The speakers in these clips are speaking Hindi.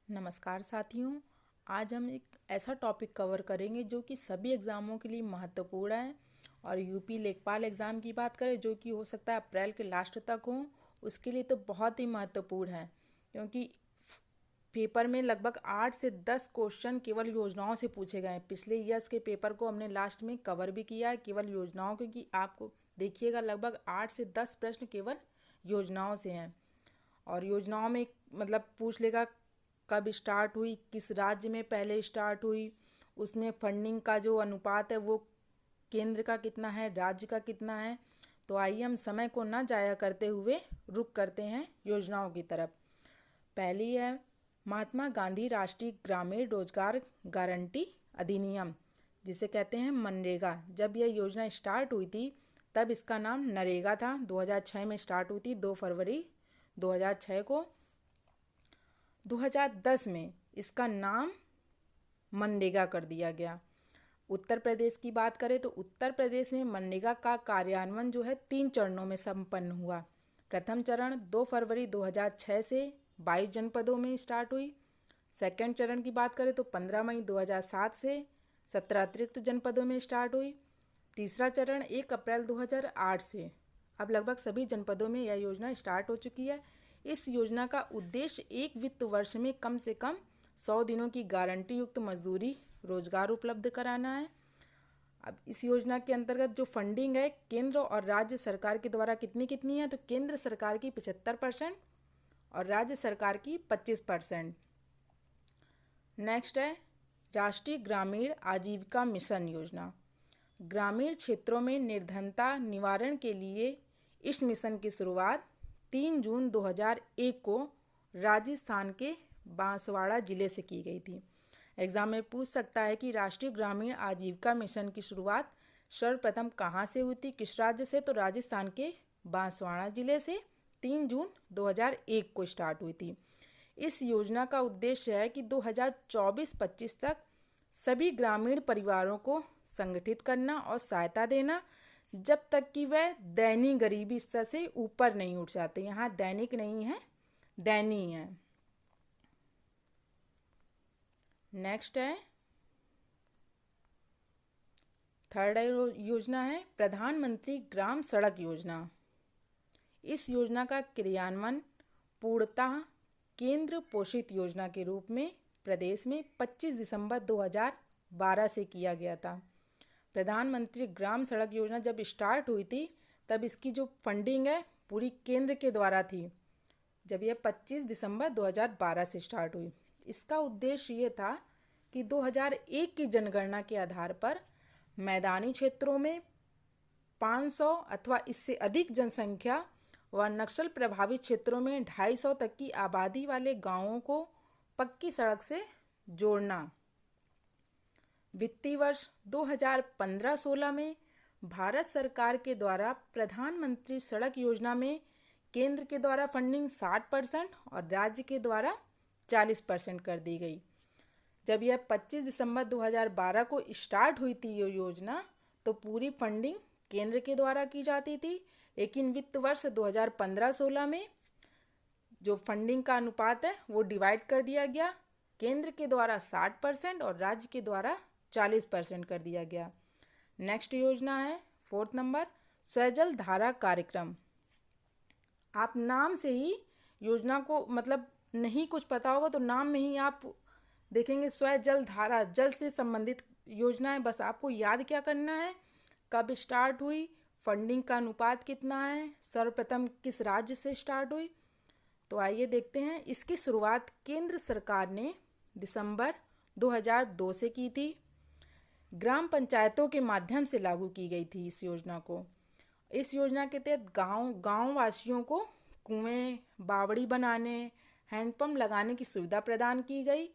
नमस्कार साथियों। आज हम एक ऐसा टॉपिक कवर करेंगे जो कि सभी एग्ज़ामों के लिए महत्वपूर्ण है। और यूपी लेखपाल एग्ज़ाम की बात करें जो कि हो सकता है अप्रैल के लास्ट तक हो, उसके लिए तो बहुत ही महत्वपूर्ण है। क्योंकि पेपर में लगभग 8 से 10 क्वेश्चन केवल योजनाओं से पूछे गए हैं। पिछले ईयर्स के पेपर को हमने लास्ट में कवर भी किया है केवल योजनाओं, क्योंकि आपको देखिएगा लगभग 8 से 10 प्रश्न केवल योजनाओं से हैं। और योजनाओं में मतलब पूछ लेगा कब स्टार्ट हुई, किस राज्य में पहले स्टार्ट हुई, उसमें फंडिंग का जो अनुपात है वो केंद्र का कितना है, राज्य का कितना है। तो आइए हम समय को ना जाया करते हुए रुक करते हैं योजनाओं की तरफ। पहली है महात्मा गांधी राष्ट्रीय ग्रामीण रोजगार गारंटी अधिनियम, जिसे कहते हैं मनरेगा। जब यह योजना स्टार्ट हुई थी तब इसका नाम नरेगा था। 2006 में स्टार्ट हुई थी, 2 फरवरी 2006 को। 2010 में इसका नाम मनरेगा कर दिया गया। उत्तर प्रदेश की बात करें तो उत्तर प्रदेश में मनरेगा का कार्यान्वयन जो है 3 चरणों में संपन्न हुआ। प्रथम चरण 2 फरवरी 2006 से 22 जनपदों में स्टार्ट हुई। सेकंड चरण की बात करें तो 15 मई 2007 से 17 अतिरिक्त जनपदों में स्टार्ट हुई। तीसरा चरण 1 अप्रैल 2008 से अब लगभग सभी जनपदों में यह योजना स्टार्ट हो चुकी है। इस योजना का उद्देश्य एक वित्त वर्ष में कम से कम 100 दिनों की गारंटी युक्त मजदूरी रोजगार उपलब्ध कराना है। अब इस योजना के अंतर्गत जो फंडिंग है केंद्र और राज्य सरकार के द्वारा कितनी कितनी है, तो केंद्र सरकार की 75% और राज्य सरकार की 25%। नेक्स्ट है राष्ट्रीय ग्रामीण आजीविका मिशन योजना। ग्रामीण क्षेत्रों में निर्धनता निवारण के लिए इस मिशन की शुरुआत 3 जून 2001 को राजस्थान के बांसवाड़ा जिले से की गई थी। एग्जाम में पूछ सकता है कि राष्ट्रीय ग्रामीण आजीविका मिशन की शुरुआत सर्वप्रथम कहाँ से हुई थी, किस राज्य से, तो राजस्थान के बांसवाड़ा जिले से 3 जून 2001 को स्टार्ट हुई थी। इस योजना का उद्देश्य है कि 2024-25 तक सभी ग्रामीण परिवारों को संगठित करना और सहायता देना जब तक कि वह दैनिक गरीबी स्तर से ऊपर नहीं उठ जाते। यहाँ दैनिक नहीं है, दैनीय है। नेक्स्ट है थर्ड योजना है प्रधानमंत्री ग्राम सड़क योजना। इस योजना का क्रियान्वयन पूर्णतः केंद्र पोषित योजना के रूप में प्रदेश में 25 दिसंबर 2012 से किया गया था। प्रधानमंत्री ग्राम सड़क योजना जब स्टार्ट हुई थी तब इसकी जो फंडिंग है पूरी केंद्र के द्वारा थी, जब यह 25 दिसंबर 2012 से स्टार्ट हुई। इसका उद्देश्य ये था कि 2001 की जनगणना के आधार पर मैदानी क्षेत्रों में 500 अथवा इससे अधिक जनसंख्या व नक्सल प्रभावित क्षेत्रों में 250 तक की आबादी वाले गांवों को पक्की सड़क से जोड़ना। वित्तीय वर्ष 2015-16 में भारत सरकार के द्वारा प्रधानमंत्री सड़क योजना में केंद्र के द्वारा फंडिंग 60% और राज्य के द्वारा 40% कर दी गई। जब यह 25 दिसंबर 2012 को स्टार्ट हुई थी ये योजना, तो पूरी फंडिंग केंद्र के द्वारा की जाती थी, लेकिन वित्त वर्ष 2015-16 में जो फंडिंग का अनुपात है वो डिवाइड कर दिया गया। केंद्र के द्वारा 60% और राज्य के द्वारा 40% कर दिया गया। नेक्स्ट योजना है 4th नंबर स्वजल धारा कार्यक्रम। आप नाम से ही योजना को मतलब नहीं कुछ पता होगा तो नाम में ही आप देखेंगे स्वजल धारा, जल से संबंधित योजना है। बस आपको याद क्या करना है, कब स्टार्ट हुई, फंडिंग का अनुपात कितना है, सर्वप्रथम किस राज्य से स्टार्ट हुई। तो आइए देखते हैं। इसकी शुरुआत केंद्र सरकार ने दिसंबर 2002 से की थी। ग्राम पंचायतों के माध्यम से लागू की गई थी इस योजना को। इस योजना के तहत गांव वासियों को कुएं, बावड़ी बनाने, हैंडपंप लगाने की सुविधा प्रदान की गई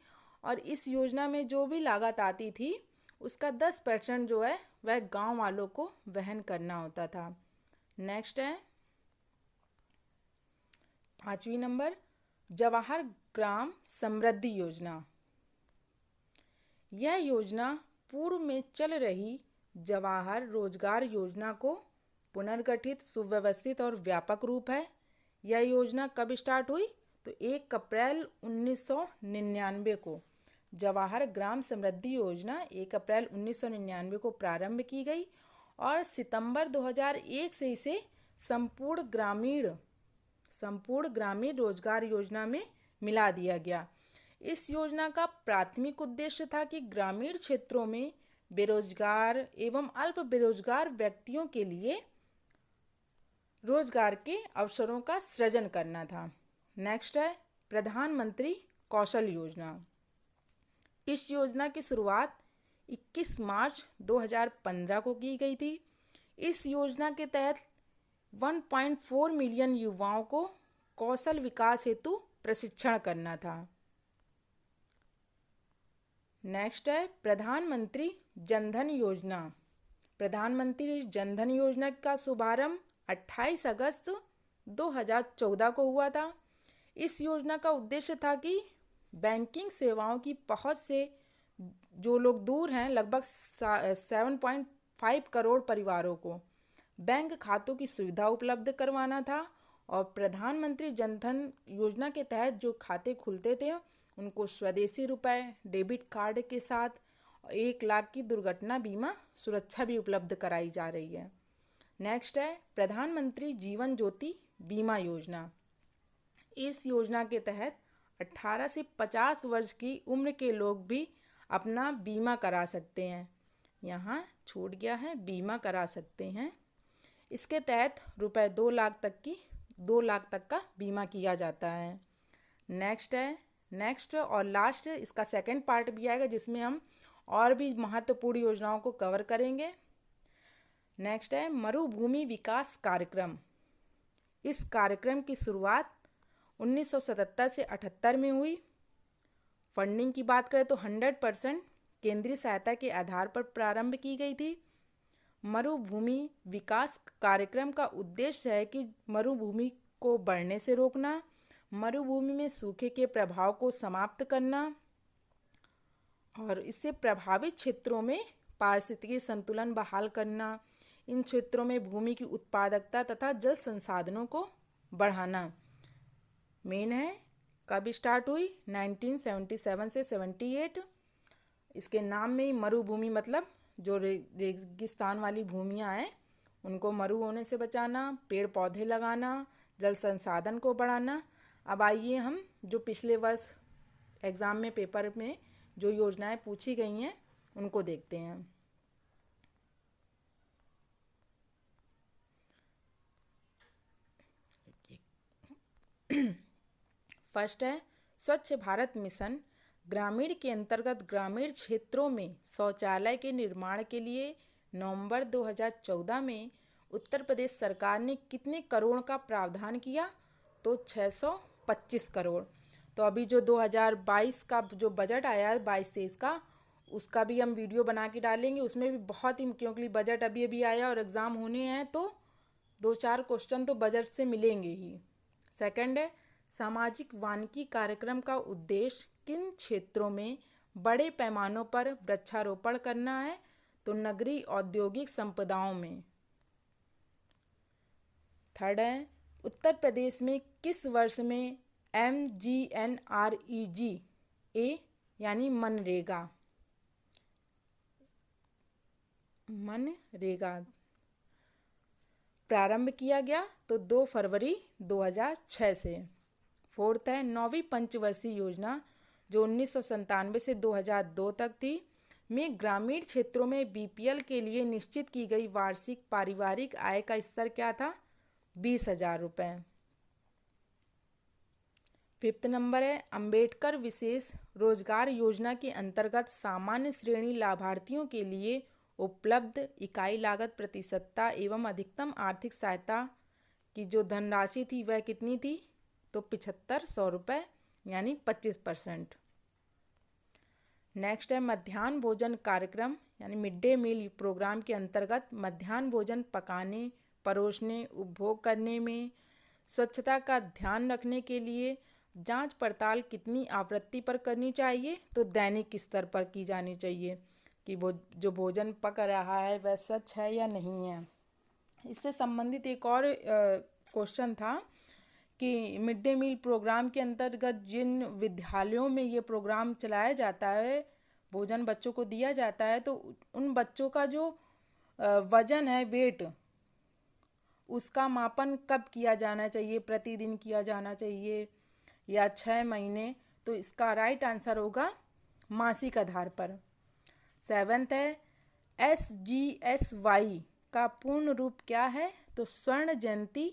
और इस योजना में जो भी लागत आती थी उसका 10% जो है वह गांव वालों को वहन करना होता था। नेक्स्ट है 5वीं नंबर जवाहर ग्राम समृद्धि योजना। यह योजना पूर्व में चल रही जवाहर रोजगार योजना को पुनर्गठित, सुव्यवस्थित और व्यापक रूप है। यह योजना कब स्टार्ट हुई, तो 1 अप्रैल 1999 को जवाहर ग्राम समृद्धि योजना 1 अप्रैल 1999 को प्रारंभ की गई और सितंबर 2001 से इसे संपूर्ण ग्रामीण रोजगार योजना में मिला दिया गया। इस योजना का प्राथमिक उद्देश्य था कि ग्रामीण क्षेत्रों में बेरोजगार एवं अल्प बेरोजगार व्यक्तियों के लिए रोजगार के अवसरों का सृजन करना था। नेक्स्ट है प्रधानमंत्री कौशल योजना। इस योजना की शुरुआत 21 मार्च 2015 को की गई थी। इस योजना के तहत 1.4 मिलियन युवाओं को कौशल विकास हेतु प्रशिक्षण करना था। नेक्स्ट है प्रधानमंत्री जनधन योजना। प्रधानमंत्री जनधन योजना का शुभारंभ 28 अगस्त 2014 को हुआ था। इस योजना का उद्देश्य था कि बैंकिंग सेवाओं की पहुंच से जो लोग दूर हैं, लगभग 7.5 करोड़ परिवारों को बैंक खातों की सुविधा उपलब्ध करवाना था। और प्रधानमंत्री जनधन योजना के तहत जो खाते खुलते थे उनको स्वदेशी रुपए डेबिट कार्ड के साथ 1 लाख की दुर्घटना बीमा सुरक्षा भी उपलब्ध कराई जा रही है। नेक्स्ट है प्रधानमंत्री जीवन ज्योति बीमा योजना। इस योजना के तहत 18 से 50 वर्ष की उम्र के लोग भी अपना बीमा करा सकते हैं। यहाँ छूट गया है, बीमा करा सकते हैं। इसके तहत रुपए 2 लाख तक का बीमा किया जाता है। नेक्स्ट और लास्ट इसका सेकंड पार्ट भी आएगा जिसमें हम और भी महत्वपूर्ण योजनाओं को कवर करेंगे। नेक्स्ट है मरुभूमि विकास कार्यक्रम। इस कार्यक्रम की शुरुआत 1977 से 78 में हुई। फंडिंग की बात करें तो 100% केंद्रीय सहायता के आधार पर प्रारंभ की गई थी। मरुभूमि विकास कार्यक्रम का उद्देश्य है कि मरुभूमि को बढ़ने से रोकना, मरुभूमि में सूखे के प्रभाव को समाप्त करना और इससे प्रभावित क्षेत्रों में पारिस्थितिकी संतुलन बहाल करना, इन क्षेत्रों में भूमि की उत्पादकता तथा जल संसाधनों को बढ़ाना। मेन है कब स्टार्ट हुई 1977 से 78। इसके नाम में ही मरुभूमि मतलब जो रेगिस्तान वाली भूमियाँ हैं उनको मरु होने से बचाना, पेड़ पौधे लगाना, जल संसाधन को बढ़ाना। अब आइए हम जो पिछले वर्ष एग्ज़ाम में पेपर में जो योजनाएं पूछी गई हैं उनको देखते हैं। फर्स्ट है स्वच्छ भारत मिशन। ग्रामीण के अंतर्गत ग्रामीण क्षेत्रों में शौचालय के निर्माण के लिए नवंबर 2014 में उत्तर प्रदेश सरकार ने कितने करोड़ का प्रावधान किया? तो 625 करोड़। तो अभी जो 2022 का जो बजट आया है 22-23 का, उसका भी हम वीडियो बना के डालेंगे। उसमें भी बहुत ही, क्योंकि बजट अभी आया और एग्ज़ाम होने हैं तो 2-4 क्वेश्चन तो बजट से मिलेंगे ही। सेकंड है सामाजिक वानिकी कार्यक्रम का उद्देश्य किन क्षेत्रों में बड़े पैमानों पर वृक्षारोपण करना है? तो नगरीय औद्योगिक संपदाओं में। थर्ड है उत्तर प्रदेश में किस वर्ष में MGNREGA यानी मनरेगा प्रारंभ किया गया? तो 2 फरवरी 2006 से। फोर्थ है 9वीं पंचवर्षीय योजना जो 1997 से 2002 तक थी में ग्रामीण क्षेत्रों में BPL के लिए निश्चित की गई वार्षिक पारिवारिक आय का स्तर क्या था? 20,000 रुपये। फिफ्थ नंबर है अंबेडकर विशेष रोजगार योजना के अंतर्गत सामान्य श्रेणी लाभार्थियों के लिए उपलब्ध इकाई लागत प्रतिशतता एवं अधिकतम आर्थिक सहायता की जो धनराशि थी वह कितनी थी? तो 7500 रुपये यानी 25%। नेक्स्ट है मध्याह्न भोजन कार्यक्रम यानी मिड डे मील प्रोग्राम के अंतर्गत मध्याह्न भोजन पकाने, परोसने, उपभोग करने में स्वच्छता का ध्यान रखने के लिए जांच पड़ताल कितनी आवृत्ति पर करनी चाहिए? तो दैनिक स्तर पर की जानी चाहिए कि वो जो भोजन पक रहा है वह स्वच्छ है या नहीं है। इससे संबंधित एक और क्वेश्चन था कि मिड डे मील प्रोग्राम के अंतर्गत जिन विद्यालयों में ये प्रोग्राम चलाया जाता है, भोजन बच्चों को दिया जाता है, तो उन बच्चों का जो वजन है, वेट, उसका मापन कब किया जाना चाहिए, प्रतिदिन किया जाना चाहिए या 6 महीने। तो इसका राइट आंसर होगा मासिक आधार पर। 7th है SGSY का पूर्ण रूप क्या है? तो स्वर्ण जयंती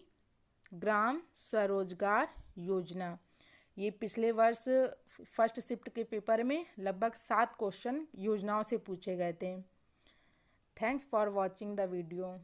ग्राम स्वरोजगार योजना। ये पिछले वर्ष फर्स्ट शिफ्ट के पेपर में लगभग 7 क्वेश्चन योजनाओं से पूछे गए थे। Thanks for watching the video.